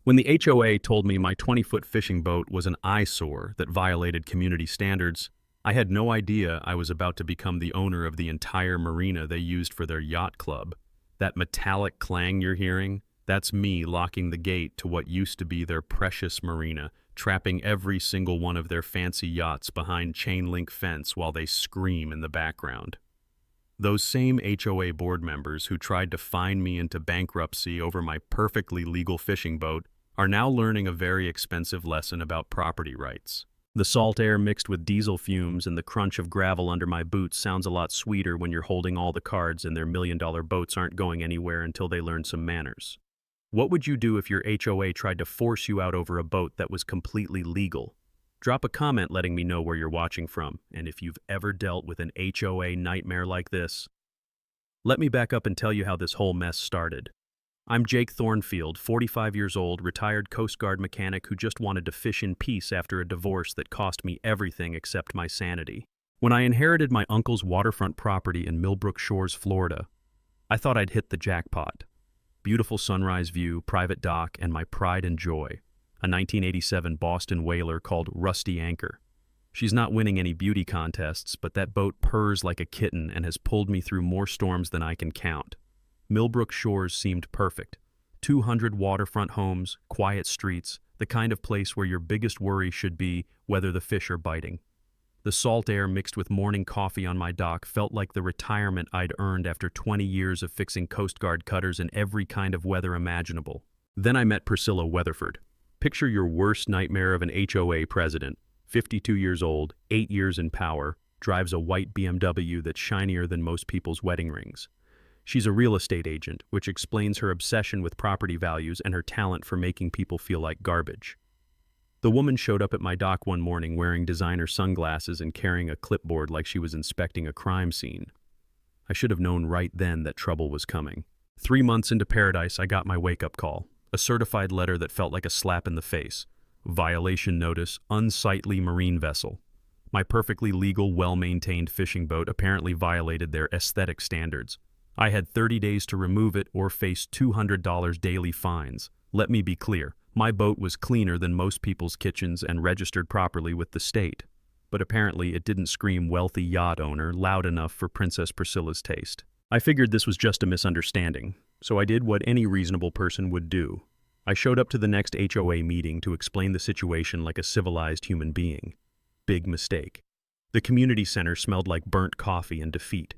When the HOA told me my 20-foot fishing boat was an eyesore that violated community standards, I had no idea I was about to become the owner of the entire marina they used for their yacht club. That metallic clang you're hearing, that's me locking the gate to what used to be their precious marina, trapping every single one of their fancy yachts behind chain-link fence while they scream in the background. Those same HOA board members who tried to fine me into bankruptcy over my perfectly legal fishing boat are now learning a very expensive lesson about property rights. The salt air mixed with diesel fumes and the crunch of gravel under my boots sounds a lot sweeter when you're holding all the cards and their million-dollar boats aren't going anywhere until they learn some manners. What would you do if your HOA tried to force you out over a boat that was completely legal? Drop a comment letting me know where you're watching from, and if you've ever dealt with an HOA nightmare like this. Let me back up and tell you how this whole mess started. I'm Jake Thornfield, 45 years old, retired Coast Guard mechanic who just wanted to fish in peace after a divorce that cost me everything except my sanity. When I inherited my uncle's waterfront property in Millbrook Shores, Florida, I thought I'd hit the jackpot. Beautiful sunrise view, private dock, and my pride and joy. A 1987 Boston whaler called Rusty Anchor. She's not winning any beauty contests, but that boat purrs like a kitten and has pulled me through more storms than I can count. Millbrook Shores seemed perfect. 200 waterfront homes, quiet streets, the kind of place where your biggest worry should be whether the fish are biting. The salt air mixed with morning coffee on my dock felt like the retirement I'd earned after 20 years of fixing Coast Guard cutters in every kind of weather imaginable. Then I met Priscilla Weatherford. Picture your worst nightmare of an HOA president. 52 years old, 8 years in power, drives a white BMW that's shinier than most people's wedding rings. She's a real estate agent, which explains her obsession with property values and her talent for making people feel like garbage. The woman showed up at my dock one morning wearing designer sunglasses and carrying a clipboard like she was inspecting a crime scene. I should have known right then that trouble was coming. 3 months into paradise, I got my wake-up call. A certified letter that felt like a slap in the face. Violation notice, unsightly marine vessel. My perfectly legal, well-maintained fishing boat apparently violated their aesthetic standards. I had 30 days to remove it or face $200 daily fines. Let me be clear, my boat was cleaner than most people's kitchens and registered properly with the state. But apparently it didn't scream wealthy yacht owner loud enough for Princess Priscilla's taste. I figured this was just a misunderstanding, so I did what any reasonable person would do. I showed up to the next HOA meeting to explain the situation like a civilized human being. Big mistake. The community center smelled like burnt coffee and defeat.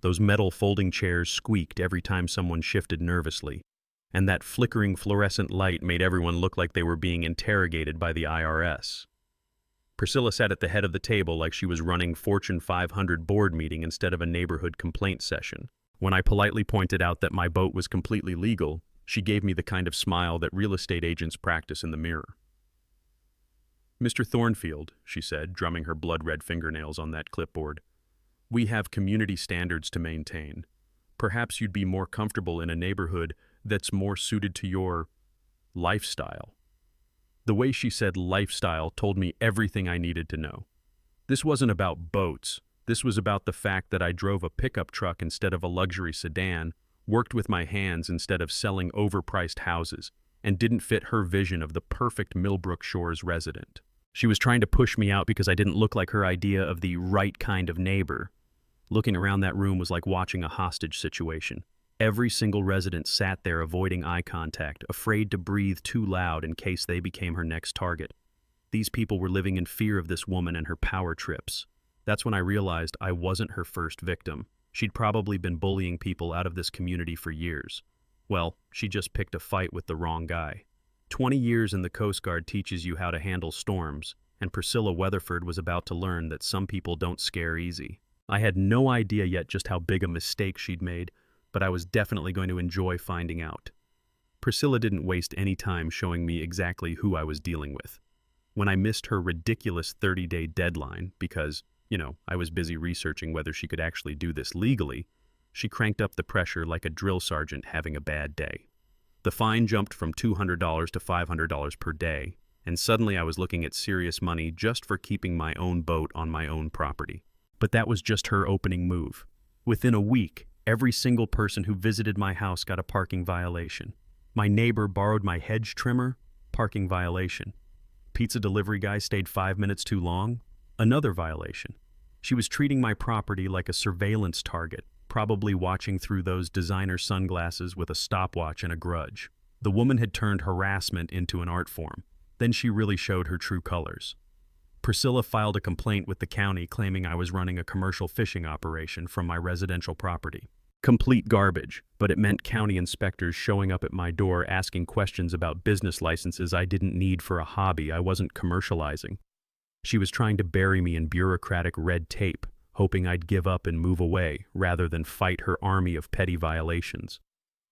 Those metal folding chairs squeaked every time someone shifted nervously, and that flickering fluorescent light made everyone look like they were being interrogated by the IRS. Priscilla sat at the head of the table like she was running Fortune 500 board meeting instead of a neighborhood complaint session. When I politely pointed out that my boat was completely legal, she gave me the kind of smile that real estate agents practice in the mirror. "Mr. Thornfield," she said, drumming her blood-red fingernails on that clipboard, "we have community standards to maintain. Perhaps you'd be more comfortable in a neighborhood that's more suited to your lifestyle." The way she said lifestyle told me everything I needed to know. This wasn't about boats. This was about the fact that I drove a pickup truck instead of a luxury sedan, worked with my hands instead of selling overpriced houses, and didn't fit her vision of the perfect Millbrook Shores resident. She was trying to push me out because I didn't look like her idea of the right kind of neighbor. Looking around that room was like watching a hostage situation. Every single resident sat there avoiding eye contact, afraid to breathe too loud in case they became her next target. These people were living in fear of this woman and her power trips. That's when I realized I wasn't her first victim. She'd probably been bullying people out of this community for years. Well, she just picked a fight with the wrong guy. 20 years in the Coast Guard teaches you how to handle storms, and Priscilla Weatherford was about to learn that some people don't scare easy. I had no idea yet just how big a mistake she'd made, but I was definitely going to enjoy finding out. Priscilla didn't waste any time showing me exactly who I was dealing with. When I missed her ridiculous 30-day deadline because, I was busy researching whether she could actually do this legally, she cranked up the pressure like a drill sergeant having a bad day. The fine jumped from $200 to $500 per day, and suddenly I was looking at serious money just for keeping my own boat on my own property. But that was just her opening move. Within a week, every single person who visited my house got a parking violation. My neighbor borrowed my hedge trimmer, parking violation. Pizza delivery guy stayed 5 minutes too long. Another violation. She was treating my property like a surveillance target, probably watching through those designer sunglasses with a stopwatch and a grudge. The woman had turned harassment into an art form. Then she really showed her true colors. Priscilla filed a complaint with the county claiming I was running a commercial fishing operation from my residential property. Complete garbage, but it meant county inspectors showing up at my door asking questions about business licenses I didn't need for a hobby I wasn't commercializing. She was trying to bury me in bureaucratic red tape, hoping I'd give up and move away rather than fight her army of petty violations.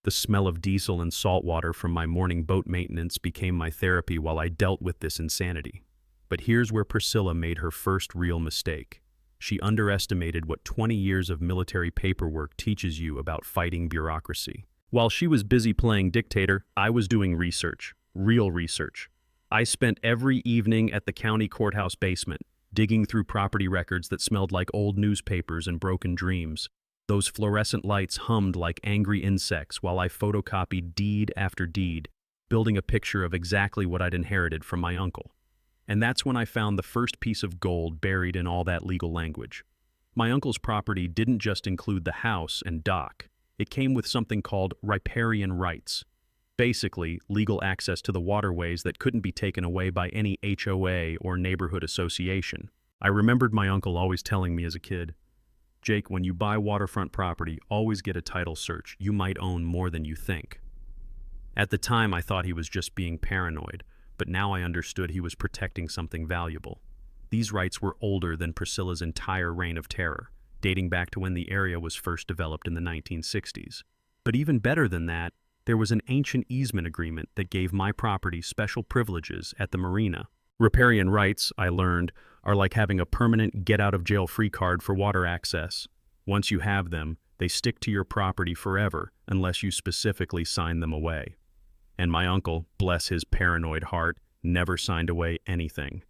The smell of diesel and salt water from my morning boat maintenance became my therapy while I dealt with this insanity. But here's where Priscilla made her first real mistake. She underestimated what 20 years of military paperwork teaches you about fighting bureaucracy. While she was busy playing dictator, I was doing research, real research. I spent every evening at the county courthouse basement, digging through property records that smelled like old newspapers and broken dreams. Those fluorescent lights hummed like angry insects while I photocopied deed after deed, building a picture of exactly what I'd inherited from my uncle. And that's when I found the first piece of gold buried in all that legal language. My uncle's property didn't just include the house and dock. It came with something called riparian rights. Basically, legal access to the waterways that couldn't be taken away by any HOA or neighborhood association. I remembered my uncle always telling me as a kid, "Jake, when you buy waterfront property, always get a title search. You might own more than you think." At the time, I thought he was just being paranoid, but now I understood he was protecting something valuable. These rights were older than Priscilla's entire reign of terror, dating back to when the area was first developed in the 1960s. But even better than that, there was an ancient easement agreement that gave my property special privileges at the Marina. Riparian rights, I learned, are like having a permanent get-out-of-jail-free card for water access. Once you have them, they stick to your property forever unless you specifically sign them away. And my uncle, bless his paranoid heart, never signed away anything.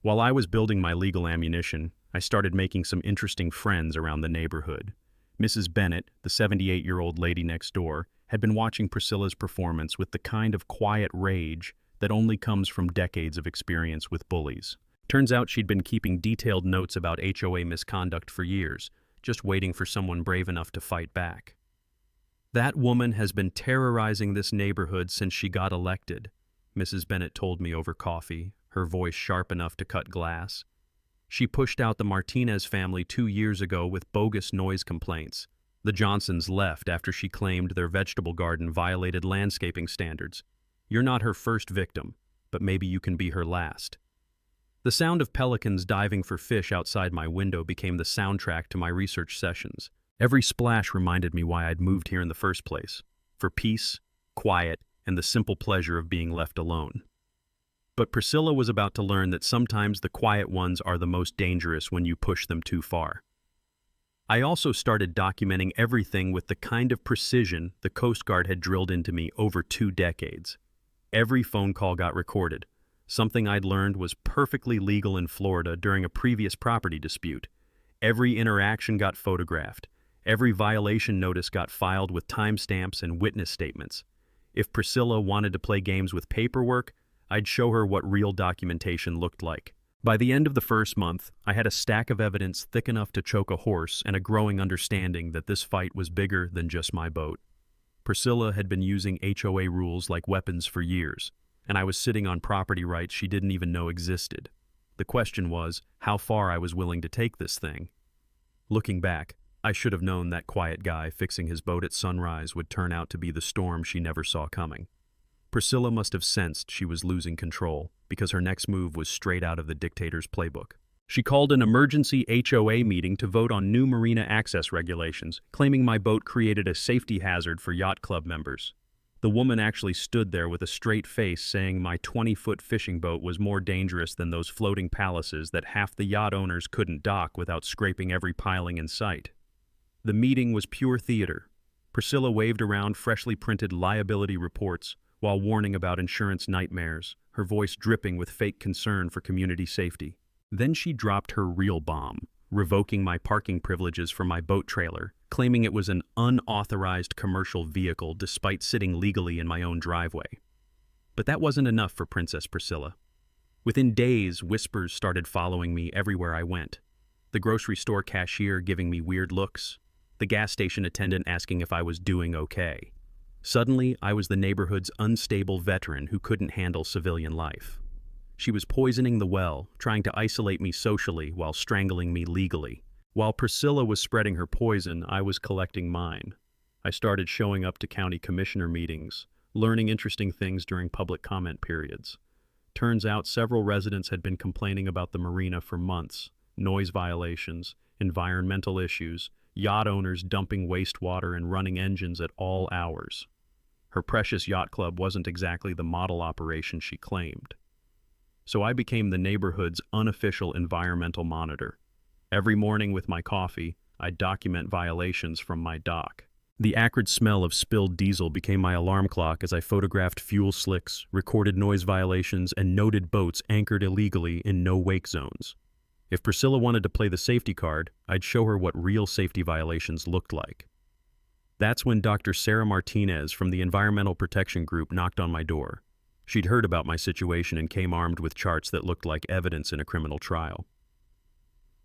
While I was building my legal ammunition, I started making some interesting friends around the neighborhood. Mrs. Bennett, the 78-year-old lady next door, had been watching Priscilla's performance with the kind of quiet rage that only comes from decades of experience with bullies. Turns out she'd been keeping detailed notes about HOA misconduct for years, just waiting for someone brave enough to fight back. "That woman has been terrorizing this neighborhood since she got elected," Mrs. Bennett told me over coffee, her voice sharp enough to cut glass. "She pushed out the Martinez family 2 years ago with bogus noise complaints. The Johnsons left after she claimed their vegetable garden violated landscaping standards. You're not her first victim, but maybe you can be her last." The sound of pelicans diving for fish outside my window became the soundtrack to my research sessions. Every splash reminded me why I'd moved here in the first place, for peace, quiet, and the simple pleasure of being left alone. But Priscilla was about to learn that sometimes the quiet ones are the most dangerous when you push them too far. I also started documenting everything with the kind of precision the Coast Guard had drilled into me over 2 decades. Every phone call got recorded. Something I'd learned was perfectly legal in Florida during a previous property dispute. Every interaction got photographed. Every violation notice got filed with timestamps and witness statements. If Priscilla wanted to play games with paperwork, I'd show her what real documentation looked like. By the end of the first month, I had a stack of evidence thick enough to choke a horse and a growing understanding that this fight was bigger than just my boat. Priscilla had been using HOA rules like weapons for years, and I was sitting on property rights she didn't even know existed. The question was, how far I was willing to take this thing. Looking back, I should have known that quiet guy fixing his boat at sunrise would turn out to be the storm she never saw coming. Priscilla must have sensed she was losing control, because her next move was straight out of the dictator's playbook. She called an emergency HOA meeting to vote on new marina access regulations, claiming my boat created a safety hazard for yacht club members. The woman actually stood there with a straight face saying my 20-foot fishing boat was more dangerous than those floating palaces that half the yacht owners couldn't dock without scraping every piling in sight. The meeting was pure theater. Priscilla waved around freshly printed liability reports while warning about insurance nightmares, her voice dripping with fake concern for community safety. Then she dropped her real bomb, revoking my parking privileges for my boat trailer, claiming it was an unauthorized commercial vehicle despite sitting legally in my own driveway. But that wasn't enough for Princess Priscilla. Within days, whispers started following me everywhere I went. The grocery store cashier giving me weird looks, the gas station attendant asking if I was doing okay. Suddenly, I was the neighborhood's unstable veteran who couldn't handle civilian life. She was poisoning the well, trying to isolate me socially while strangling me legally. While Priscilla was spreading her poison, I was collecting mine. I started showing up to county commissioner meetings, learning interesting things during public comment periods. Turns out several residents had been complaining about the marina for months. Noise violations, environmental issues, yacht owners dumping wastewater and running engines at all hours. Her precious yacht club wasn't exactly the model operation she claimed. So I became the neighborhood's unofficial environmental monitor. Every morning with my coffee, I'd document violations from my dock. The acrid smell of spilled diesel became my alarm clock as I photographed fuel slicks, recorded noise violations, and noted boats anchored illegally in no-wake zones. If Priscilla wanted to play the safety card, I'd show her what real safety violations looked like. That's when Dr. Sarah Martinez from the Environmental Protection Group knocked on my door. She'd heard about my situation and came armed with charts that looked like evidence in a criminal trial.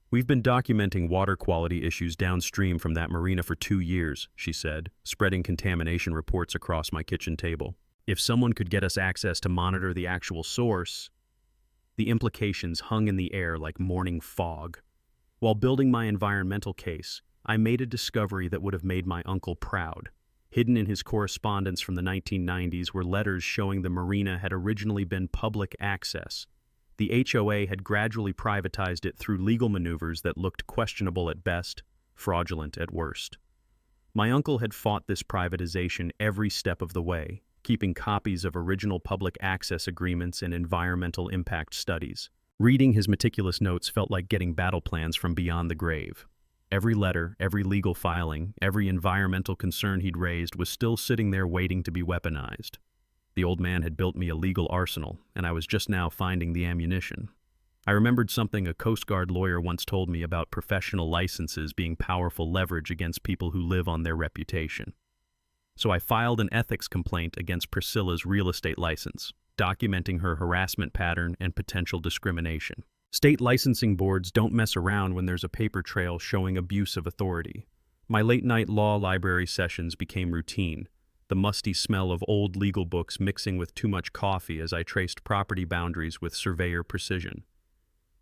"We've been documenting water quality issues downstream from that marina for 2 years," she said, spreading contamination reports across my kitchen table. If someone could get us access to monitor the actual source, the implications hung in the air like morning fog. While building my environmental case, I made a discovery that would have made my uncle proud. Hidden in his correspondence from the 1990s were letters showing the marina had originally been public access. The HOA had gradually privatized it through legal maneuvers that looked questionable at best, fraudulent at worst. My uncle had fought this privatization every step of the way, keeping copies of original public access agreements and environmental impact studies. Reading his meticulous notes felt like getting battle plans from beyond the grave. Every letter, every legal filing, every environmental concern he'd raised was still sitting there waiting to be weaponized. The old man had built me a legal arsenal, and I was just now finding the ammunition. I remembered something a Coast Guard lawyer once told me about professional licenses being powerful leverage against people who live on their reputation. So I filed an ethics complaint against Priscilla's real estate license, documenting her harassment pattern and potential discrimination. State licensing boards don't mess around when there's a paper trail showing abuse of authority. My late-night law library sessions became routine, the musty smell of old legal books mixing with too much coffee as I traced property boundaries with surveyor precision.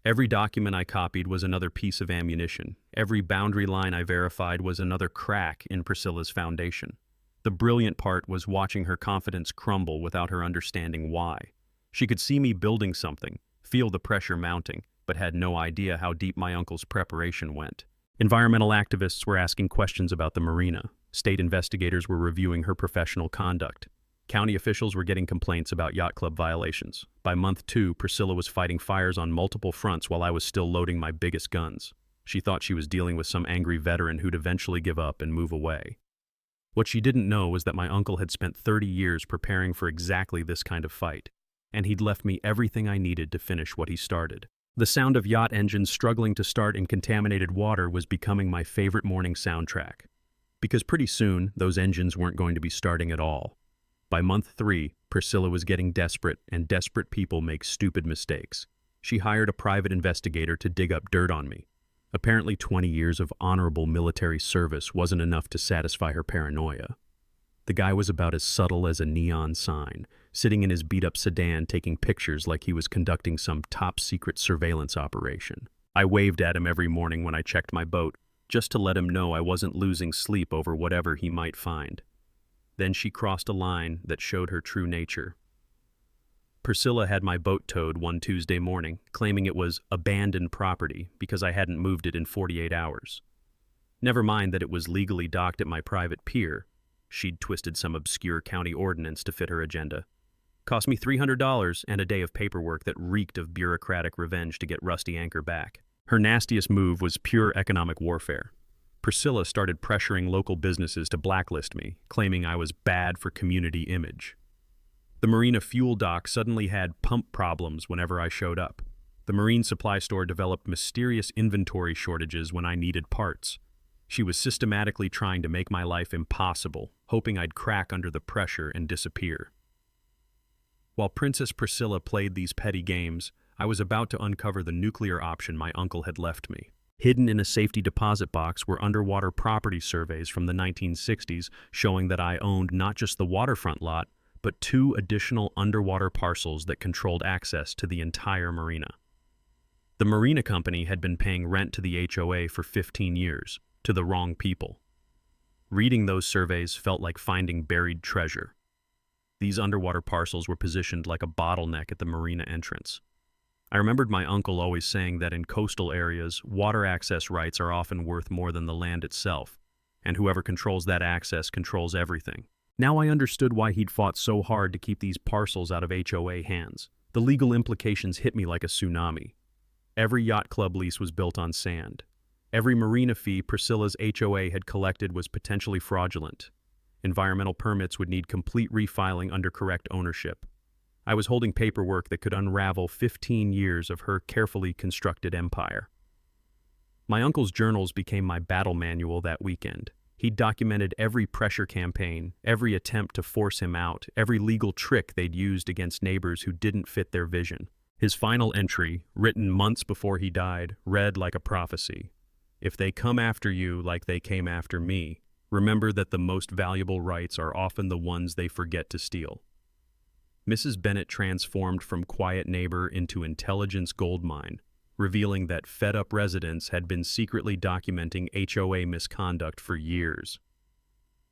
Every document I copied was another piece of ammunition. Every boundary line I verified was another crack in Priscilla's foundation. The brilliant part was watching her confidence crumble without her understanding why. She could see me building something, feel the pressure mounting, but had no idea how deep my uncle's preparation went. Environmental activists were asking questions about the marina. State investigators were reviewing her professional conduct. County officials were getting complaints about yacht club violations. By month 2, Priscilla was fighting fires on multiple fronts while I was still loading my biggest guns. She thought she was dealing with some angry veteran who'd eventually give up and move away. What she didn't know was that my uncle had spent 30 years preparing for exactly this kind of fight, and he'd left me everything I needed to finish what he started. The sound of yacht engines struggling to start in contaminated water was becoming my favorite morning soundtrack. Because pretty soon, those engines weren't going to be starting at all. By month 3, Priscilla was getting desperate, and desperate people make stupid mistakes. She hired a private investigator to dig up dirt on me. Apparently 20 years of honorable military service wasn't enough to satisfy her paranoia. The guy was about as subtle as a neon sign, sitting in his beat-up sedan taking pictures like he was conducting some top-secret surveillance operation. I waved at him every morning when I checked my boat, just to let him know I wasn't losing sleep over whatever he might find. Then she crossed a line that showed her true nature. Priscilla had my boat towed one Tuesday morning, claiming it was abandoned property because I hadn't moved it in 48 hours. Never mind that it was legally docked at my private pier. She'd twisted some obscure county ordinance to fit her agenda. Cost me $300 and a day of paperwork that reeked of bureaucratic revenge to get Rusty Anchor back. Her nastiest move was pure economic warfare. Priscilla started pressuring local businesses to blacklist me, claiming I was bad for community image. The marina fuel dock suddenly had pump problems whenever I showed up. The marine supply store developed mysterious inventory shortages when I needed parts. She was systematically trying to make my life impossible, hoping I'd crack under the pressure and disappear. While Princess Priscilla played these petty games, I was about to uncover the nuclear option my uncle had left me. Hidden in a safety deposit box were underwater property surveys from the 1960s showing that I owned not just the waterfront lot, but 2 additional underwater parcels that controlled access to the entire marina. The Marina company had been paying rent to the HOA for 15 years, to the wrong people. Reading those surveys felt like finding buried treasure. These underwater parcels were positioned like a bottleneck at the marina entrance. I remembered my uncle always saying that in coastal areas, water access rights are often worth more than the land itself, and whoever controls that access controls everything. Now I understood why he'd fought so hard to keep these parcels out of HOA hands. The legal implications hit me like a tsunami. Every yacht club lease was built on sand. Every marina fee Priscilla's HOA had collected was potentially fraudulent. Environmental permits would need complete refiling under correct ownership. I was holding paperwork that could unravel 15 years of her carefully constructed empire. My uncle's journals became my battle manual that weekend. He'd documented every pressure campaign, every attempt to force him out, every legal trick they'd used against neighbors who didn't fit their vision. His final entry, written months before he died, read like a prophecy. If they come after you like they came after me, remember that the most valuable rights are often the ones they forget to steal. Mrs. Bennett transformed from quiet neighbor into intelligence goldmine, revealing that fed-up residents had been secretly documenting HOA misconduct for years.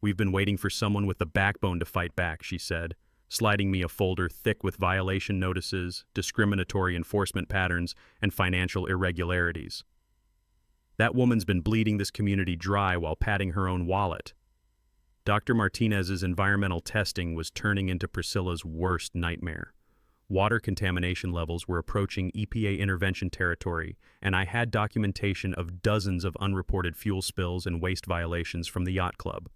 "We've been waiting for someone with the backbone to fight back," she said, sliding me a folder thick with violation notices, discriminatory enforcement patterns, and financial irregularities. "That woman's been bleeding this community dry while padding her own wallet." Dr. Martinez's environmental testing was turning into Priscilla's worst nightmare. Water contamination levels were approaching EPA intervention territory, and I had documentation of dozens of unreported fuel spills and waste violations from the yacht club.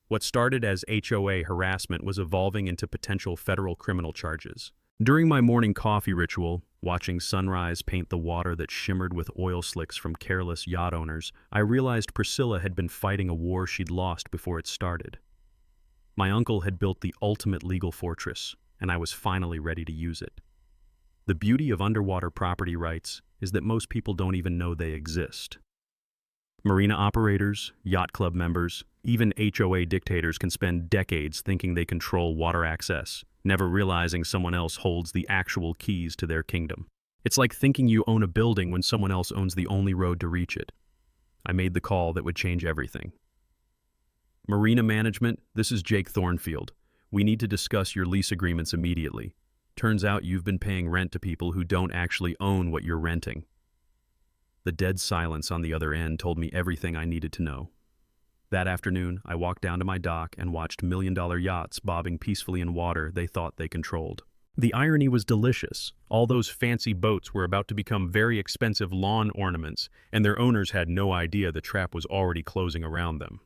What started as HOA harassment was evolving into potential federal criminal charges. During my morning coffee ritual, watching sunrise paint the water that shimmered with oil slicks from careless yacht owners, I realized Priscilla had been fighting a war she'd lost before it started. My uncle had built the ultimate legal fortress, and I was finally ready to use it. The beauty of underwater property rights is that most people don't even know they exist. Marina operators, yacht club members, even HOA dictators can spend decades thinking they control water access, never realizing someone else holds the actual keys to their kingdom. It's like thinking you own a building when someone else owns the only road to reach it. I made the call that would change everything. "Marina management, this is Jake Thornfield. We need to discuss your lease agreements immediately. Turns out you've been paying rent to people who don't actually own what you're renting." The dead silence on the other end told me everything I needed to know. That afternoon, I walked down to my dock and watched million-dollar yachts bobbing peacefully in water they thought they controlled. The irony was delicious. All those fancy boats were about to become very expensive lawn ornaments, and their owners had no idea the trap was already closing around them.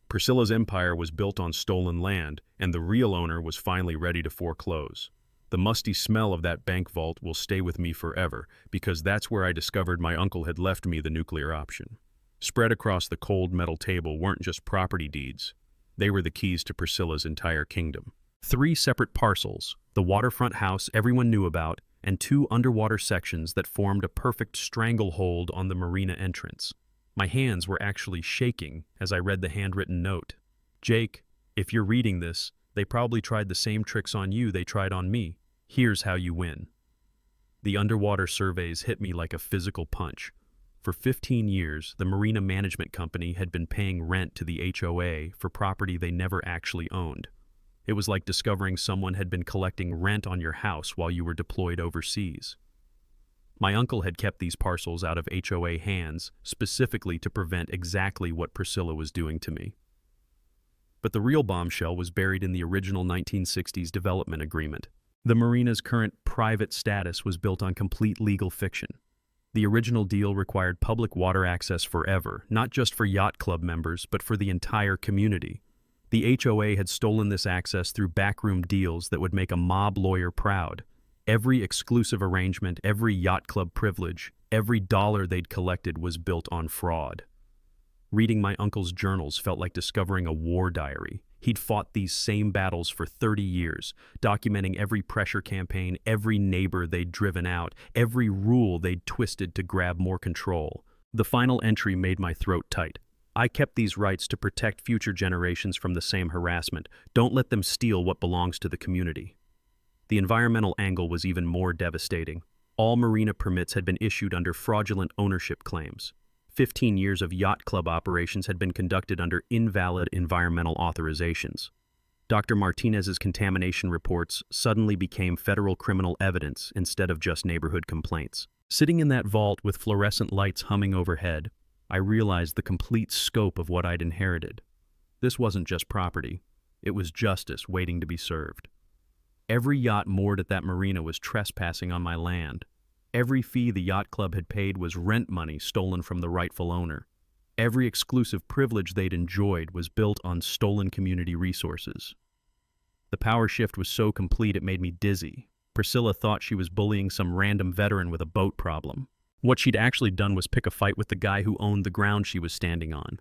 Priscilla's empire was built on stolen land, and the real owner was finally ready to foreclose. The musty smell of that bank vault will stay with me forever, because that's where I discovered my uncle had left me the nuclear option. Spread across the cold metal table weren't just property deeds. They were the keys to Priscilla's entire kingdom. 3 separate parcels, the waterfront house everyone knew about, and 2 underwater sections that formed a perfect stranglehold on the marina entrance. My hands were actually shaking as I read the handwritten note. "Jake, if you're reading this, they probably tried the same tricks on you they tried on me. Here's how you win." The underwater surveys hit me like a physical punch. For 15 years, the Marina Management Company had been paying rent to the HOA for property they never actually owned. It was like discovering someone had been collecting rent on your house while you were deployed overseas. My uncle had kept these parcels out of HOA hands specifically to prevent exactly what Priscilla was doing to me. But the real bombshell was buried in the original 1960s development agreement. The marina's current private status was built on complete legal fiction. The original deal required public water access forever, not just for yacht club members, but for the entire community. The HOA had stolen this access through backroom deals that would make a mob lawyer proud. Every exclusive arrangement, every yacht club privilege, every dollar they'd collected was built on fraud. Reading my uncle's journals felt like discovering a war diary. He'd fought these same battles for 30 years, documenting every pressure campaign, every neighbor they'd driven out, every rule they'd twisted to grab more control. The final entry made my throat tight. I kept these rights to protect future generations from the same harassment. Don't let them steal what belongs to the community. The environmental angle was even more devastating. All marina permits had been issued under fraudulent ownership claims. 15 years of yacht club operations had been conducted under invalid environmental authorizations. Dr. Martinez's contamination reports suddenly became federal criminal evidence instead of just neighborhood complaints. Sitting in that vault with fluorescent lights humming overhead, I realized the complete scope of what I'd inherited. This wasn't just property. It was justice waiting to be served. Every yacht moored at that marina was trespassing on my land. Every fee the yacht club had paid was rent money stolen from the rightful owner. Every exclusive privilege they'd enjoyed was built on stolen community resources. The power shift was so complete it made me dizzy. Priscilla thought she was bullying some random veteran with a boat problem. What she'd actually done was pick a fight with the guy who owned the ground she was standing on.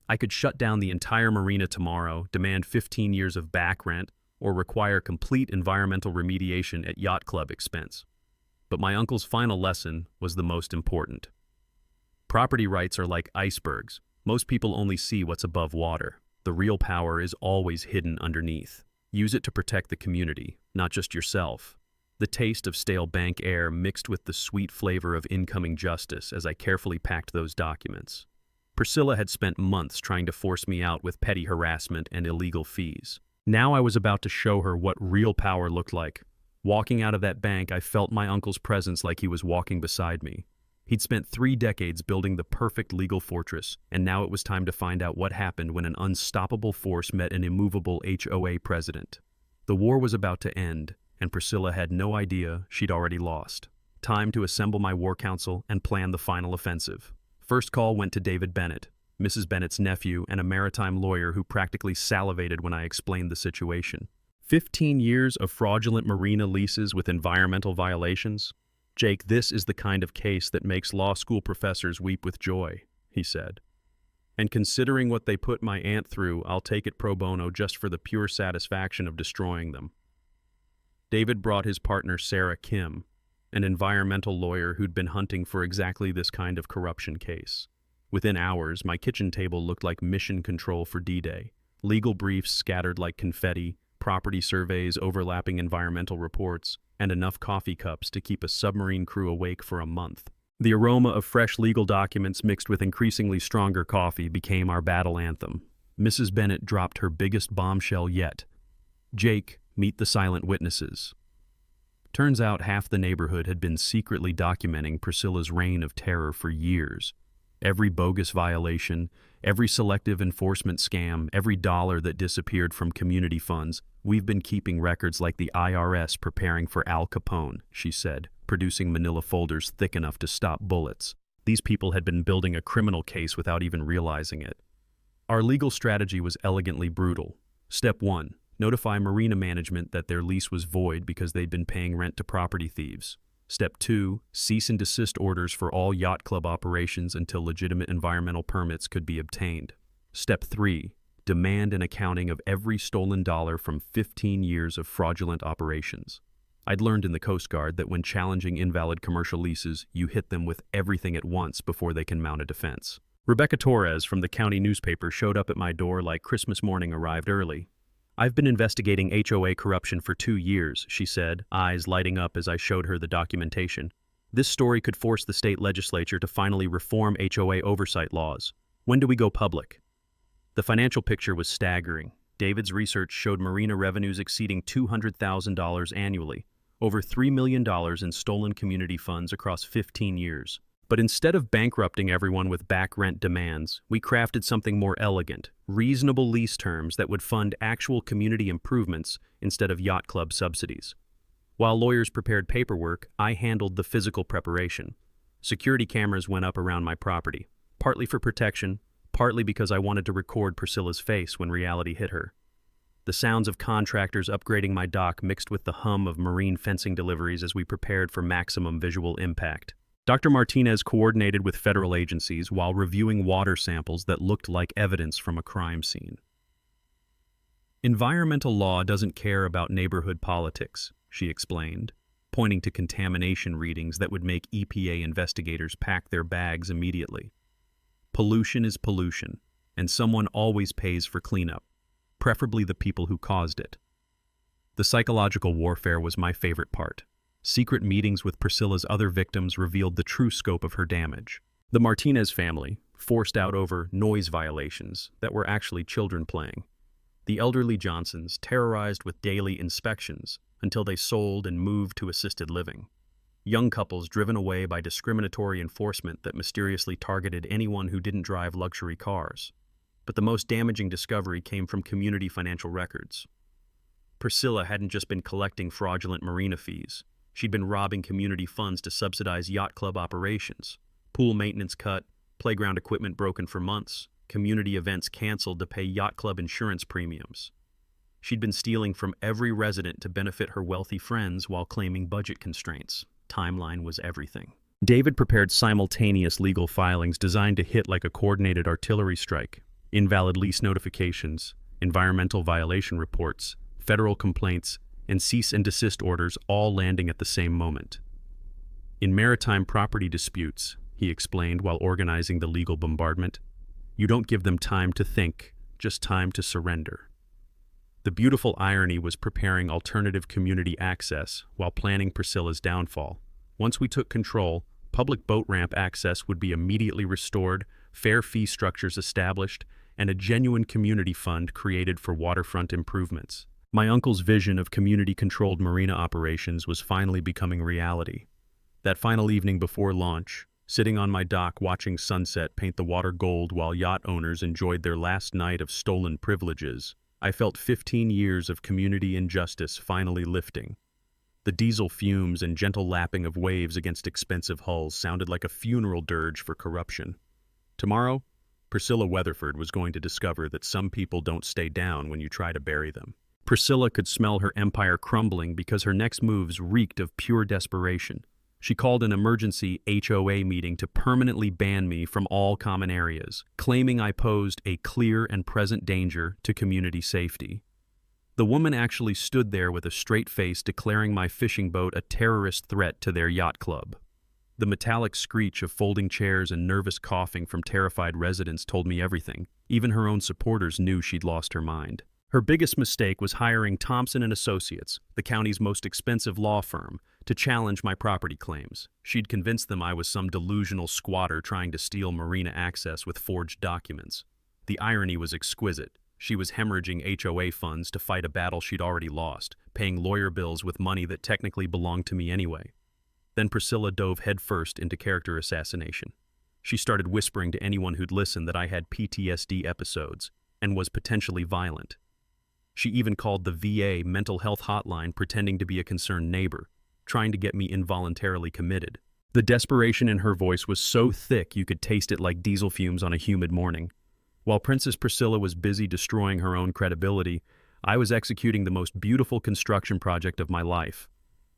I could shut down the entire marina tomorrow, demand 15 years of back rent, or require complete environmental remediation at yacht club expense. But my uncle's final lesson was the most important. Property rights are like icebergs. Most people only see what's above water. The real power is always hidden underneath. Use it to protect the community, not just yourself. The taste of stale bank air mixed with the sweet flavor of incoming justice as I carefully packed those documents. Priscilla had spent months trying to force me out with petty harassment and illegal fees. Now I was about to show her what real power looked like. Walking out of that bank, I felt my uncle's presence like he was walking beside me. He'd spent 3 decades building the perfect legal fortress, and now it was time to find out what happened when an unstoppable force met an immovable HOA president. The war was about to end, and Priscilla had no idea she'd already lost. Time to assemble my war council and plan the final offensive. First call went to David Bennett, Mrs. Bennett's nephew and a maritime lawyer who practically salivated when I explained the situation. 15 years of fraudulent marina leases with environmental violations? Jake, this is the kind of case that makes law school professors weep with joy, he said. And considering what they put my aunt through, I'll take it pro bono just for the pure satisfaction of destroying them. David brought his partner Sarah Kim, an environmental lawyer who'd been hunting for exactly this kind of corruption case. Within hours, my kitchen table looked like mission control for D-Day. Legal briefs scattered like confetti, property surveys overlapping environmental reports, and enough coffee cups to keep a submarine crew awake for a month. The aroma of fresh legal documents mixed with increasingly stronger coffee became our battle anthem. Mrs. Bennett dropped her biggest bombshell yet. Jake, meet the silent witnesses. Turns out half the neighborhood had been secretly documenting Priscilla's reign of terror for years. Every bogus violation, every selective enforcement scam, every dollar that disappeared from community funds, we've been keeping records like the IRS preparing for Al Capone, she said, producing manila folders thick enough to stop bullets. These people had been building a criminal case without even realizing it. Our legal strategy was elegantly brutal. Step 1, notify marina management that their lease was void because they'd been paying rent to property thieves. Step 2, cease and desist orders for all yacht club operations until legitimate environmental permits could be obtained. Step 3, demand an accounting of every stolen dollar from 15 years of fraudulent operations. I'd learned in the Coast Guard that when challenging invalid commercial leases, you hit them with everything at once before they can mount a defense. Rebecca Torres from the county newspaper showed up at my door like Christmas morning arrived early. I've been investigating HOA corruption for 2 years, she said, eyes lighting up as I showed her the documentation. This story could force the state legislature to finally reform HOA oversight laws. When do we go public? The financial picture was staggering. David's research showed marina revenues exceeding $200,000 annually, over $3 million in stolen community funds across 15 years. But instead of bankrupting everyone with back rent demands, we crafted something more elegant, reasonable lease terms that would fund actual community improvements instead of yacht club subsidies. While lawyers prepared paperwork, I handled the physical preparation. Security cameras went up around my property, partly for protection, partly because I wanted to record Priscilla's face when reality hit her. The sounds of contractors upgrading my dock mixed with the hum of marine fencing deliveries as we prepared for maximum visual impact. Dr. Martinez coordinated with federal agencies while reviewing water samples that looked like evidence from a crime scene. Environmental law doesn't care about neighborhood politics, she explained, pointing to contamination readings that would make EPA investigators pack their bags immediately. Pollution is pollution, and someone always pays for cleanup, preferably the people who caused it. The psychological warfare was my favorite part. Secret meetings with Priscilla's other victims revealed the true scope of her damage. The Martinez family, forced out over noise violations that were actually children playing. The elderly Johnsons, terrorized with daily inspections until they sold and moved to assisted living. Young couples driven away by discriminatory enforcement that mysteriously targeted anyone who didn't drive luxury cars. But the most damaging discovery came from community financial records. Priscilla hadn't just been collecting fraudulent marina fees. She'd been robbing community funds to subsidize yacht club operations. Pool maintenance cut, playground equipment broken for months, community events canceled to pay yacht club insurance premiums. She'd been stealing from every resident to benefit her wealthy friends while claiming budget constraints. Timeline was everything. David prepared simultaneous legal filings designed to hit like a coordinated artillery strike. Invalid lease notifications, environmental violation reports, federal complaints, and cease and desist orders all landing at the same moment. In maritime property disputes, he explained while organizing the legal bombardment, you don't give them time to think, just time to surrender. The beautiful irony was preparing alternative community access while planning Priscilla's downfall. Once we took control, public boat ramp access would be immediately restored, fair fee structures established, and a genuine community fund created for waterfront improvements. My uncle's vision of community-controlled marina operations was finally becoming reality. That final evening before launch, sitting on my dock watching sunset paint the water gold while yacht owners enjoyed their last night of stolen privileges, I felt 15 years of community injustice finally lifting. The diesel fumes and gentle lapping of waves against expensive hulls sounded like a funeral dirge for corruption. Tomorrow, Priscilla Weatherford was going to discover that some people don't stay down when you try to bury them. Priscilla could smell her empire crumbling because her next moves reeked of pure desperation. She called an emergency HOA meeting to permanently ban me from all common areas, claiming I posed a clear and present danger to community safety. The woman actually stood there with a straight face declaring my fishing boat a terrorist threat to their yacht club. The metallic screech of folding chairs and nervous coughing from terrified residents told me everything. Even her own supporters knew she'd lost her mind. Her biggest mistake was hiring Thompson & Associates, the county's most expensive law firm, to challenge my property claims. She'd convinced them I was some delusional squatter trying to steal marina access with forged documents. The irony was exquisite. She was hemorrhaging HOA funds to fight a battle she'd already lost, paying lawyer bills with money that technically belonged to me anyway. Then Priscilla dove headfirst into character assassination. She started whispering to anyone who'd listen that I had PTSD episodes and was potentially violent. She even called the VA mental health hotline pretending to be a concerned neighbor, trying to get me involuntarily committed. The desperation in her voice was so thick you could taste it like diesel fumes on a humid morning. While Princess Priscilla was busy destroying her own credibility, I was executing the most beautiful construction project of my life.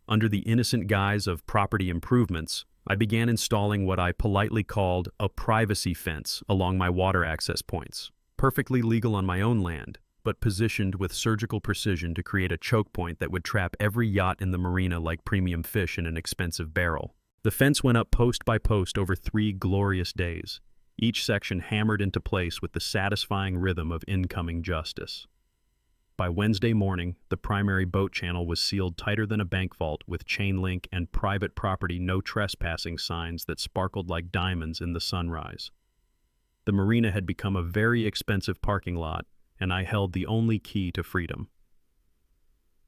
Under the innocent guise of property improvements, I began installing what I politely called a privacy fence along my water access points. Perfectly legal on my own land, but positioned with surgical precision to create a choke point that would trap every yacht in the marina like premium fish in an expensive barrel. The fence went up post by post over 3 glorious days, each section hammered into place with the satisfying rhythm of incoming justice. By Wednesday morning, the primary boat channel was sealed tighter than a bank vault with chain link and private property no trespassing signs that sparkled like diamonds in the sunrise. The marina had become a very expensive parking lot, and I held the only key to freedom.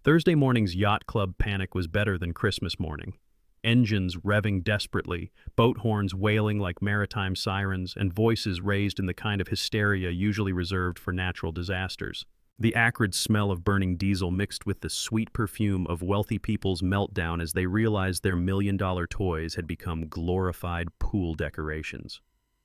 Thursday morning's yacht club panic was better than Christmas morning. Engines revving desperately, boat horns wailing like maritime sirens, and voices raised in the kind of hysteria usually reserved for natural disasters. The acrid smell of burning diesel mixed with the sweet perfume of wealthy people's meltdown as they realized their million-dollar toys had become glorified pool decorations.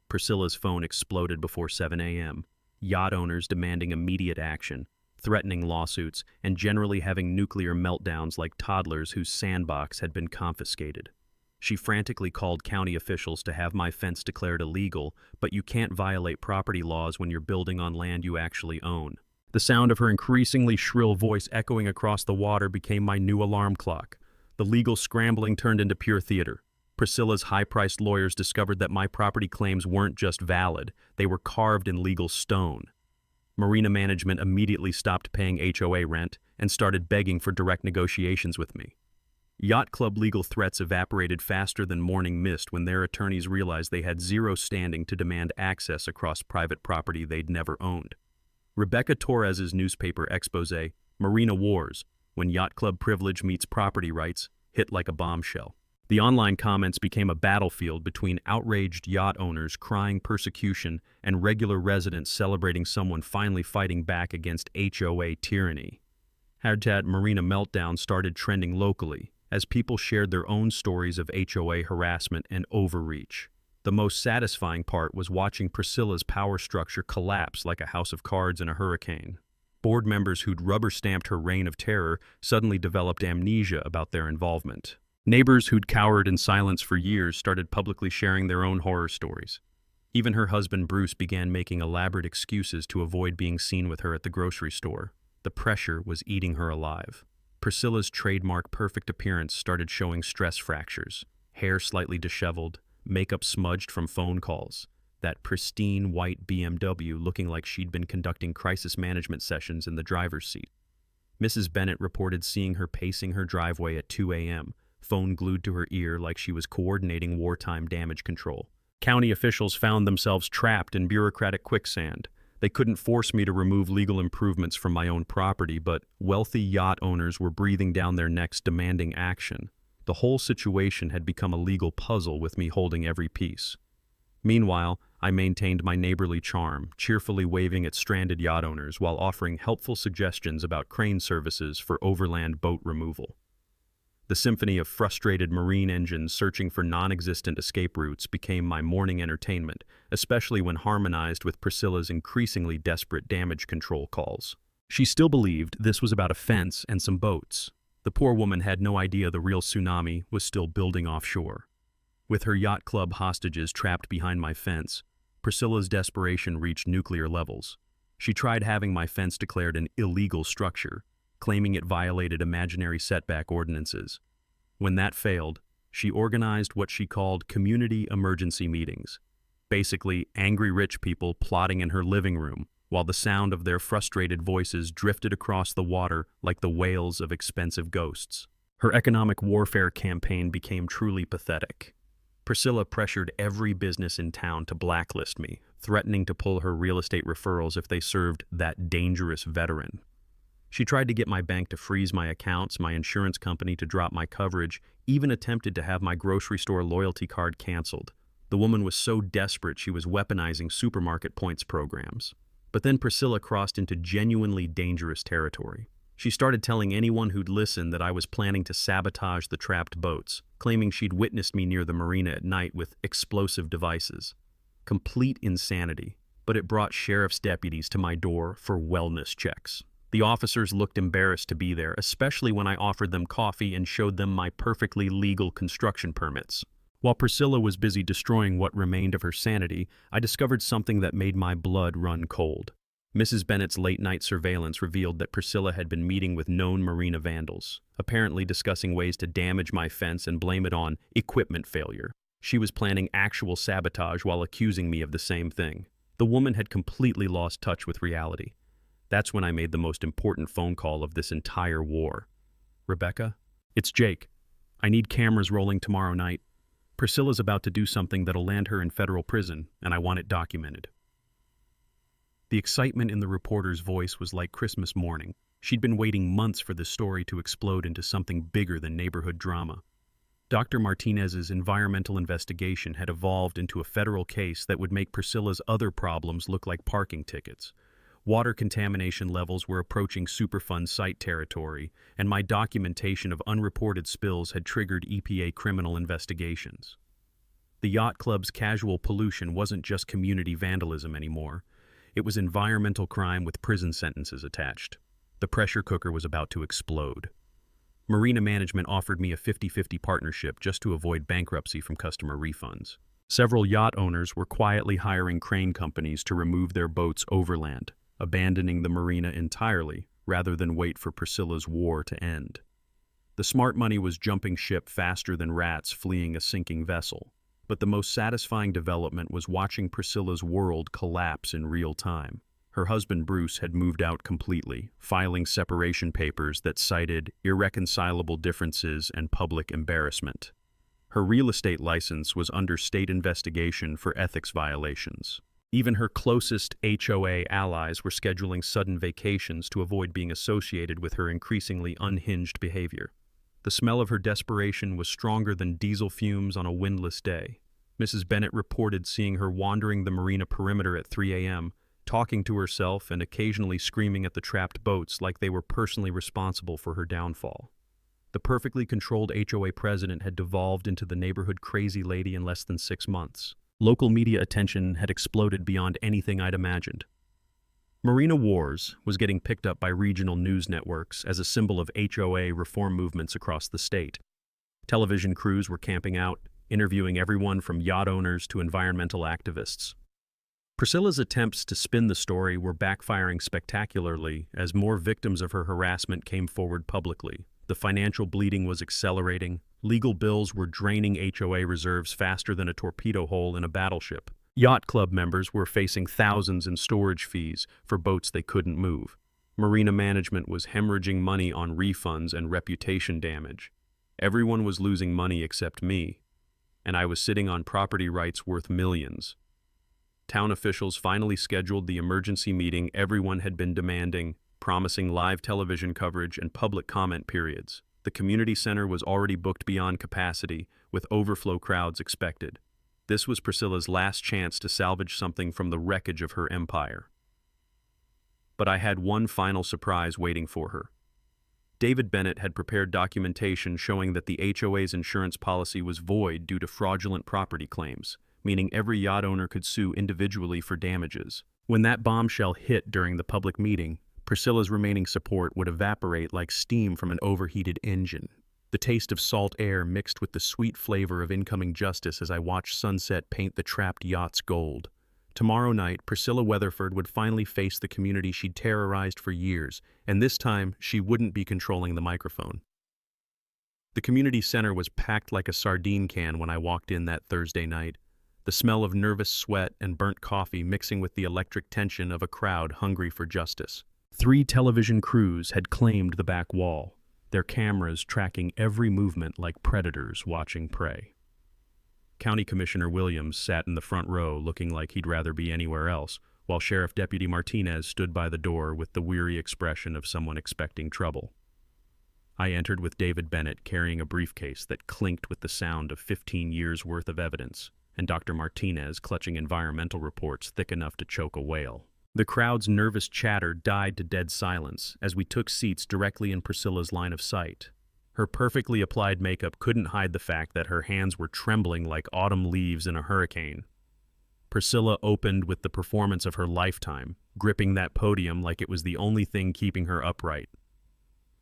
Priscilla's phone exploded before 7 a.m., yacht owners demanding immediate action, threatening lawsuits, and generally having nuclear meltdowns like toddlers whose sandbox had been confiscated. She frantically called county officials to have my fence declared illegal, but you can't violate property laws when you're building on land you actually own. The sound of her increasingly shrill voice echoing across the water became my new alarm clock. The legal scrambling turned into pure theater. Priscilla's high-priced lawyers discovered that my property claims weren't just valid, they were carved in legal stone. Marina management immediately stopped paying HOA rent and started begging for direct negotiations with me. Yacht club legal threats evaporated faster than morning mist when their attorneys realized they had zero standing to demand access across private property they'd never owned. Rebecca Torres's newspaper expose, Marina Wars, When Yacht Club Privilege Meets Property Rights, hit like a bombshell. The online comments became a battlefield between outraged yacht owners crying persecution and regular residents celebrating someone finally fighting back against HOA tyranny. #Marina Meltdown started trending locally as people shared their own stories of HOA harassment and overreach. The most satisfying part was watching Priscilla's power structure collapse like a house of cards in a hurricane. Board members who'd rubber-stamped her reign of terror suddenly developed amnesia about their involvement. Neighbors who'd cowered in silence for years started publicly sharing their own horror stories. Even her husband Bruce began making elaborate excuses to avoid being seen with her at the grocery store. The pressure was eating her alive. Priscilla's trademark perfect appearance started showing stress fractures, hair slightly disheveled, makeup smudged from phone calls, that pristine white BMW looking like she'd been conducting crisis management sessions in the driver's seat. Mrs. Bennett reported seeing her pacing her driveway at 2 a.m., phone glued to her ear like she was coordinating wartime damage control. County officials found themselves trapped in bureaucratic quicksand. They couldn't force me to remove legal improvements from my own property, but wealthy yacht owners were breathing down their necks demanding action. The whole situation had become a legal puzzle with me holding every piece. Meanwhile, I maintained my neighborly charm, cheerfully waving at stranded yacht owners while offering helpful suggestions about crane services for overland boat removal. The symphony of frustrated marine engines searching for non-existent escape routes became my morning entertainment, especially when harmonized with Priscilla's increasingly desperate damage control calls. She still believed this was about a fence and some boats. The poor woman had no idea the real tsunami was still building offshore. With her yacht club hostages trapped behind my fence, Priscilla's desperation reached nuclear levels. She tried having my fence declared an illegal structure, claiming it violated imaginary setback ordinances. When that failed, she organized what she called community emergency meetings, basically angry rich people plotting in her living room, while the sound of their frustrated voices drifted across the water like the wails of expensive ghosts. Her economic warfare campaign became truly pathetic. Priscilla pressured every business in town to blacklist me, threatening to pull her real estate referrals if they served that dangerous veteran. She tried to get my bank to freeze my accounts, my insurance company to drop my coverage, even attempted to have my grocery store loyalty card canceled. The woman was so desperate she was weaponizing supermarket points programs. But then Priscilla crossed into genuinely dangerous territory. She started telling anyone who'd listen that I was planning to sabotage the trapped boats, claiming she'd witnessed me near the marina at night with explosive devices. Complete insanity, but it brought sheriff's deputies to my door for wellness checks. The officers looked embarrassed to be there, especially when I offered them coffee and showed them my perfectly legal construction permits. While Priscilla was busy destroying what remained of her sanity, I discovered something that made my blood run cold. Mrs. Bennett's late-night surveillance revealed that Priscilla had been meeting with known marina vandals, apparently discussing ways to damage my fence and blame it on equipment failure. She was planning actual sabotage while accusing me of the same thing. The woman had completely lost touch with reality. That's when I made the most important phone call of this entire war. "Rebecca, it's Jake. I need cameras rolling tomorrow night. Priscilla's about to do something that'll land her in federal prison, and I want it documented." The excitement in the reporter's voice was like Christmas morning. She'd been waiting months for this story to explode into something bigger than neighborhood drama. Dr. Martinez's environmental investigation had evolved into a federal case that would make Priscilla's other problems look like parking tickets. Water contamination levels were approaching Superfund site territory, and my documentation of unreported spills had triggered EPA criminal investigations. The yacht club's casual pollution wasn't just community vandalism anymore. It was environmental crime with prison sentences attached. The pressure cooker was about to explode. Marina management offered me a 50-50 partnership just to avoid bankruptcy from customer refunds. Several yacht owners were quietly hiring crane companies to remove their boats overland. abandoning the marina entirely rather than wait for Priscilla's war to end. The smart money was jumping ship faster than rats fleeing a sinking vessel. But the most satisfying development was watching Priscilla's world collapse in real time. Her husband Bruce had moved out completely, filing separation papers that cited irreconcilable differences and public embarrassment. Her real estate license was under state investigation for ethics violations. Even her closest HOA allies were scheduling sudden vacations to avoid being associated with her increasingly unhinged behavior. The smell of her desperation was stronger than diesel fumes on a windless day. Mrs. Bennett reported seeing her wandering the marina perimeter at 3 a.m., talking to herself and occasionally screaming at the trapped boats like they were personally responsible for her downfall. The perfectly controlled HOA president had devolved into the neighborhood crazy lady in less than 6 months. Local media attention had exploded beyond anything I'd imagined. Marina Wars was getting picked up by regional news networks as a symbol of HOA reform movements across the state. Television crews were camping out, interviewing everyone from yacht owners to environmental activists. Priscilla's attempts to spin the story were backfiring spectacularly as more victims of her harassment came forward publicly. The financial bleeding was accelerating. Legal bills were draining HOA reserves faster than a torpedo hole in a battleship. Yacht club members were facing thousands in storage fees for boats they couldn't move. Marina management was hemorrhaging money on refunds and reputation damage. Everyone was losing money except me, and I was sitting on property rights worth millions. Town officials finally scheduled the emergency meeting everyone had been demanding, promising live television coverage and public comment periods. The community center was already booked beyond capacity, with overflow crowds expected. This was Priscilla's last chance to salvage something from the wreckage of her empire. But I had one final surprise waiting for her. David Bennett had prepared documentation showing that the HOA's insurance policy was void due to fraudulent property claims, meaning every yacht owner could sue individually for damages. When that bombshell hit during the public meeting, Priscilla's remaining support would evaporate like steam from an overheated engine. The taste of salt air mixed with the sweet flavor of incoming justice as I watched sunset paint the trapped yachts gold. Tomorrow night, Priscilla Weatherford would finally face the community she'd terrorized for years, and this time she wouldn't be controlling the microphone. The community center was packed like a sardine can when I walked in that Thursday night, the smell of nervous sweat and burnt coffee mixing with the electric tension of a crowd hungry for justice. 3 television crews had claimed the back wall, their cameras tracking every movement like predators watching prey. County Commissioner Williams sat in the front row looking like he'd rather be anywhere else, while Sheriff Deputy Martinez stood by the door with the weary expression of someone expecting trouble. I entered with David Bennett carrying a briefcase that clinked with the sound of 15 years' worth of evidence, and Dr. Martinez clutching environmental reports thick enough to choke a whale. The crowd's nervous chatter died to dead silence as we took seats directly in Priscilla's line of sight. Her perfectly applied makeup couldn't hide the fact that her hands were trembling like autumn leaves in a hurricane. Priscilla opened with the performance of her lifetime, gripping that podium like it was the only thing keeping her upright.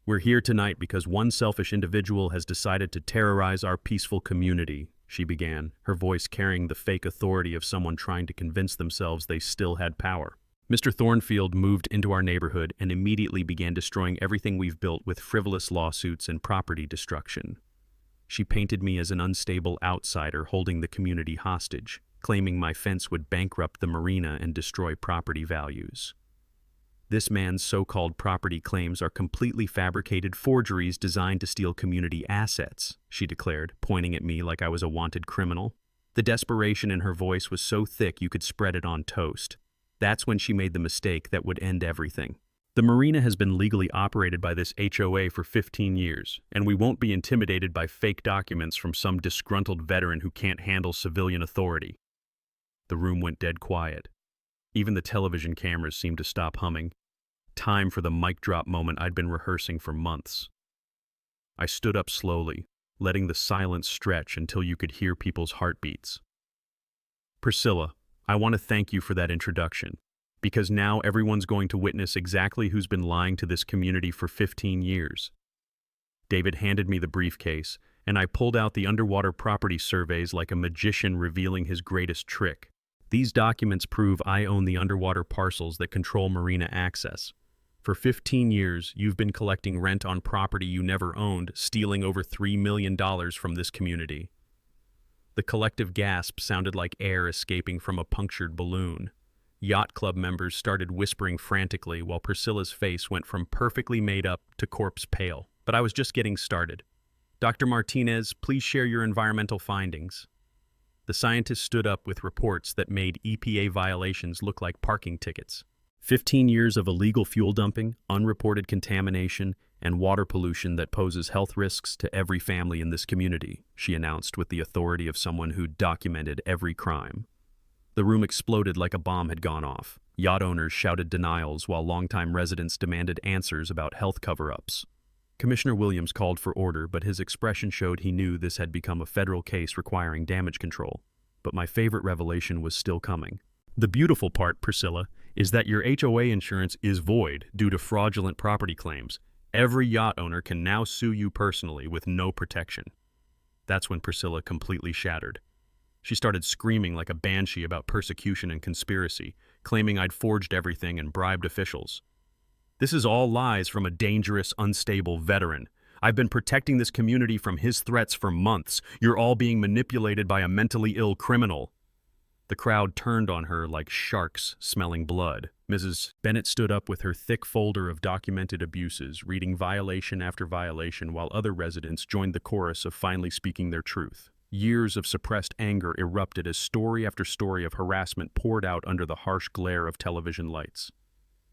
"We're here tonight because one selfish individual has decided to terrorize our peaceful community," she began, her voice carrying the fake authority of someone trying to convince themselves they still had power. "Mr. Thornfield moved into our neighborhood and immediately began destroying everything we've built with frivolous lawsuits and property destruction. She painted me as an unstable outsider holding the community hostage, claiming my fence would bankrupt the marina and destroy property values. This man's so-called property claims are completely fabricated forgeries designed to steal community assets," she declared, pointing at me like I was a wanted criminal. The desperation in her voice was so thick you could spread it on toast. That's when she made the mistake that would end everything. "The marina has been legally operated by this HOA for 15 years, and we won't be intimidated by fake documents from some disgruntled veteran who can't handle civilian authority." The room went dead quiet. Even the television cameras seemed to stop humming. Time for the mic drop moment I'd been rehearsing for months. I stood up slowly, letting the silence stretch until you could hear people's heartbeats. "Priscilla, I want to thank you for that introduction, because now everyone's going to witness exactly who's been lying to this community for 15 years. David handed me the briefcase, and I pulled out the underwater property surveys like a magician revealing his greatest trick. These documents prove I own the underwater parcels that control marina access. For 15 years, you've been collecting rent on property you never owned, stealing over $3 million from this community. The collective gasp sounded like air escaping from a punctured balloon. Yacht Club members started whispering frantically while Priscilla's face went from perfectly made up to corpse pale. But I was just getting started. Dr. Martinez, please share your environmental findings. The scientist stood up with reports that made EPA violations look like parking tickets. 15 years of illegal fuel dumping, unreported contamination, and water pollution that poses health risks to every family in this community, she announced with the authority of someone who documented every crime. The room exploded like a bomb had gone off. Yacht owners shouted denials while longtime residents demanded answers about health cover-ups. Commissioner Williams called for order, but his expression showed he knew this had become a federal case requiring damage control. But my favorite revelation was still coming. The beautiful part, Priscilla, is that your HOA insurance is void due to fraudulent property claims. Every yacht owner can now sue you personally with no protection. That's when Priscilla completely shattered. She started screaming like a banshee about persecution and conspiracy, claiming I'd forged everything and bribed officials. This is all lies from a dangerous, unstable veteran. I've been protecting this community from his threats for months. You're all being manipulated by a mentally ill criminal. The crowd turned on her like sharks smelling blood. Mrs. Bennett stood up with her thick folder of documented abuses, reading violation after violation, while other residents joined the chorus of finally speaking their truth. Years of suppressed anger erupted as story after story of harassment poured out under the harsh glare of television lights.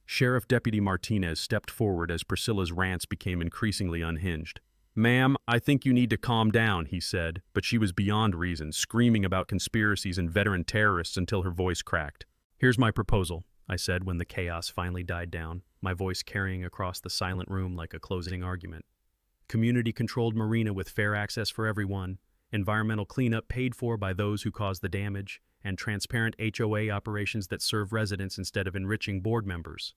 Sheriff Deputy Martinez stepped forward as Priscilla's rants became increasingly unhinged. "Ma'am, I think you need to calm down," he said, but she was beyond reason, screaming about conspiracies and veteran terrorists until her voice cracked. "Here's my proposal," I said when the chaos finally died down, my voice carrying across the silent room like a closing argument. Community-controlled marina with fair access for everyone, environmental cleanup paid for by those who caused the damage, and transparent HOA operations that serve residents instead of enriching board members.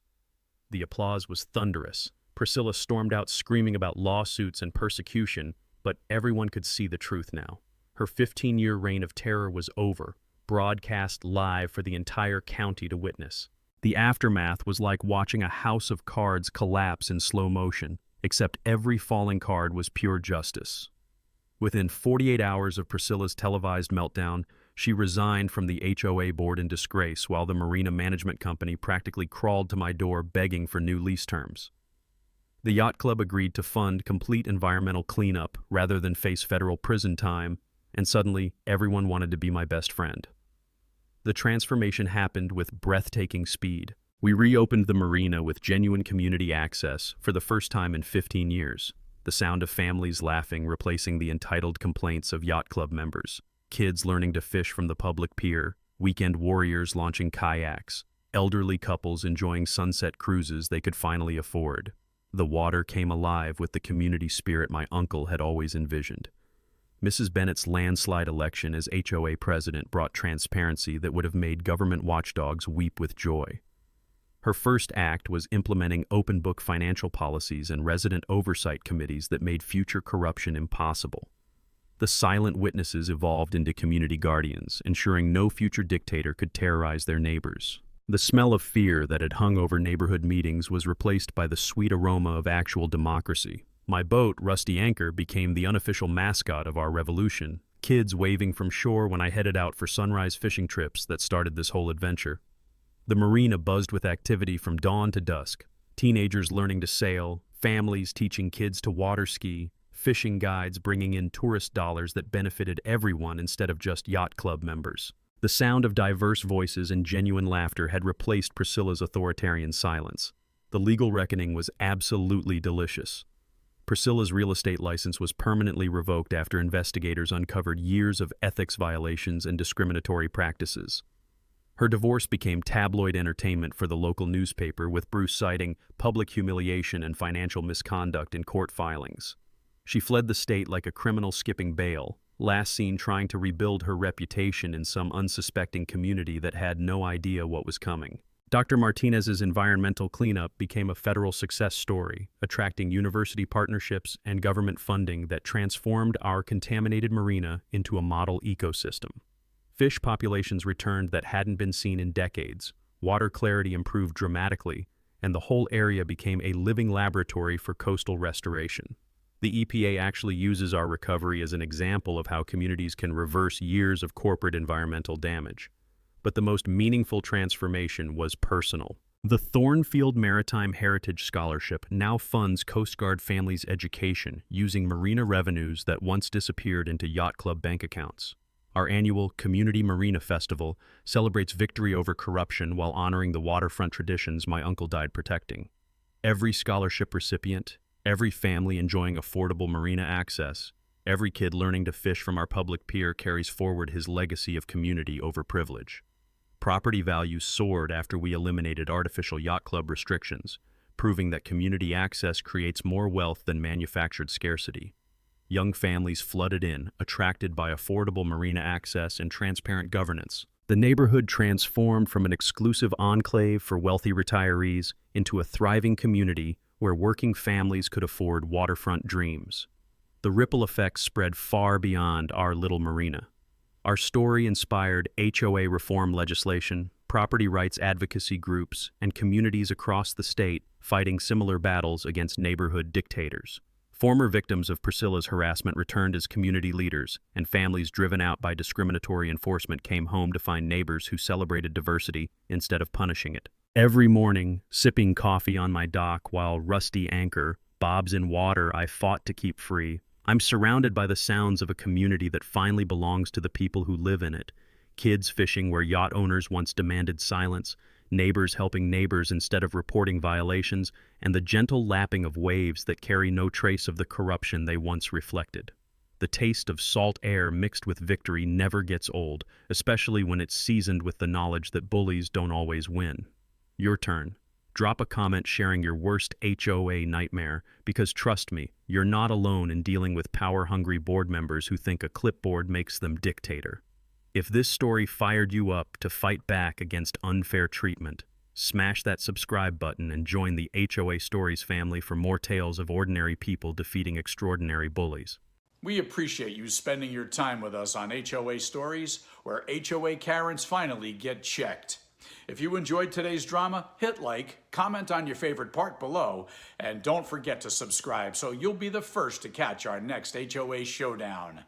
The applause was thunderous. Priscilla stormed out screaming about lawsuits and persecution, but everyone could see the truth now. Her 15-year reign of terror was over, broadcast live for the entire county to witness. The aftermath was like watching a house of cards collapse in slow motion, except every falling card was pure justice. Within 48 hours of Priscilla's televised meltdown, she resigned from the HOA board in disgrace while the Marina Management Company practically crawled to my door begging for new lease terms. The yacht club agreed to fund complete environmental cleanup rather than face federal prison time, and suddenly everyone wanted to be my best friend. The transformation happened with breathtaking speed. We reopened the marina with genuine community access for the first time in 15 years. The sound of families laughing replacing the entitled complaints of yacht club members, kids learning to fish from the public pier, weekend warriors launching kayaks, elderly couples enjoying sunset cruises they could finally afford. The water came alive with the community spirit my uncle had always envisioned. Mrs. Bennett's landslide election as HOA president brought transparency that would have made government watchdogs weep with joy. Her first act was implementing open-book financial policies and resident oversight committees that made future corruption impossible. The silent witnesses evolved into community guardians, ensuring no future dictator could terrorize their neighbors. The smell of fear that had hung over neighborhood meetings was replaced by the sweet aroma of actual democracy. My boat, Rusty Anchor, became the unofficial mascot of our revolution, kids waving from shore when I headed out for sunrise fishing trips that started this whole adventure. The marina buzzed with activity from dawn to dusk, teenagers learning to sail, families teaching kids to water ski, fishing guides bringing in tourist dollars that benefited everyone instead of just yacht club members. The sound of diverse voices and genuine laughter had replaced Priscilla's authoritarian silence. The legal reckoning was absolutely delicious. Priscilla's real estate license was permanently revoked after investigators uncovered years of ethics violations and discriminatory practices. Her divorce became tabloid entertainment for the local newspaper, with Bruce citing public humiliation and financial misconduct in court filings. She fled the state like a criminal skipping bail, last seen trying to rebuild her reputation in some unsuspecting community that had no idea what was coming. Dr. Martinez's environmental cleanup became a federal success story, attracting university partnerships and government funding that transformed our contaminated marina into a model ecosystem. Fish populations returned that hadn't been seen in decades, water clarity improved dramatically, and the whole area became a living laboratory for coastal restoration. The EPA actually uses our recovery as an example of how communities can reverse years of corporate environmental damage. But the most meaningful transformation was personal. The Thornfield Maritime Heritage Scholarship now funds Coast Guard families' education using marina revenues that once disappeared into yacht club bank accounts. Our annual Community Marina Festival celebrates victory over corruption while honoring the waterfront traditions my uncle died protecting. Every scholarship recipient, every family enjoying affordable marina access, every kid learning to fish from our public pier carries forward his legacy of community over privilege. Property values soared after we eliminated artificial yacht club restrictions, proving that community access creates more wealth than manufactured scarcity. Young families flooded in, attracted by affordable marina access and transparent governance. The neighborhood transformed from an exclusive enclave for wealthy retirees into a thriving community where working families could afford waterfront dreams. The ripple effects spread far beyond our little marina. Our story inspired HOA reform legislation, property rights advocacy groups, and communities across the state fighting similar battles against neighborhood dictators. Former victims of Priscilla's harassment returned as community leaders, and families driven out by discriminatory enforcement came home to find neighbors who celebrated diversity instead of punishing it. Every morning, sipping coffee on my dock while rusty anchor bobs in water I fought to keep free, I'm surrounded by the sounds of a community that finally belongs to the people who live in it. Kids fishing where yacht owners once demanded silence, neighbors helping neighbors instead of reporting violations, and the gentle lapping of waves that carry no trace of the corruption they once reflected. The taste of salt air mixed with victory never gets old, especially when it's seasoned with the knowledge that bullies don't always win. Your turn. Drop a comment sharing your worst HOA nightmare, because trust me, you're not alone in dealing with power-hungry board members who think a clipboard makes them dictator. If this story fired you up to fight back against unfair treatment, smash that subscribe button and join the HOA Stories family for more tales of ordinary people defeating extraordinary bullies. We appreciate you spending your time with us on HOA Stories, where HOA Karens finally get checked. If you enjoyed today's drama, hit like, comment on your favorite part below, and don't forget to subscribe so you'll be the first to catch our next HOA Showdown.